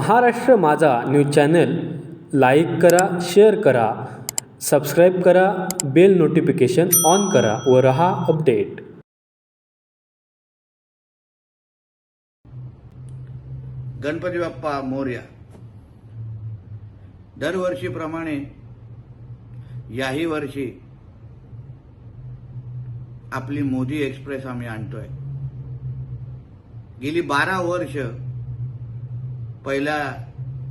महाराष्ट्र माझा news channel like करा, share करा, सबस्क्राईब करा, बेल नोटिफिकेशन ऑन करा व रहा अपडेट. गणपती बाप्पा मोरया. दरवर्षीप्रमाणे याही वर्षी आपली मोदी एक्सप्रेस आम्ही आणतोय. गेली 12 वर्ष पहिल्या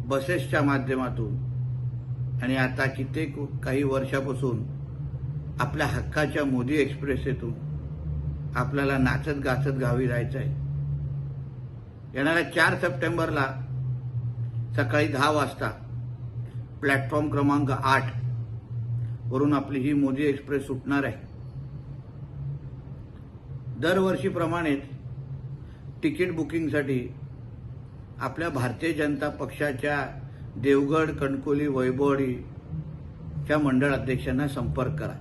बसेसच्या माध्यमातून आणि आता कित्येक काही वर्षापासून आपल्या हक्काच्या मोदी एक्सप्रेसेतून आपल्याला नाचत गाचत गावी जायचं आहे. येणाऱ्या 4 सप्टेंबरला सकाळी 10 वाजता प्लॅटफॉर्म क्रमांक 8 वरून आपली ही मोदी एक्सप्रेस सुटणार आहे. दरवर्षीप्रमाणेच तिकीट बुकिंगसाठी आपल्या भारतीय जनता पक्षाच्या देवगड, कणकोली, वैभववाडीच्या मंडळ अध्यक्षांना संपर्क करा.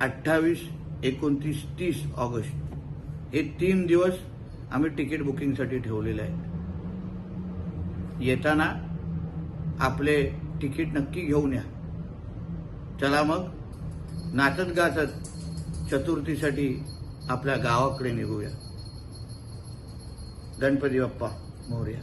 28, 29, 30 ऑगस्ट हे 3 दिवस आम्ही तिकीट बुकिंगसाठी ठेवलेले आहेत. येताना आपले तिकीट नक्की घेऊन या. चला मग नाचत गाचत चतुर्थीसाठी आपल्या गावाकडे निघूया. गणपती बाप्पा मोरया.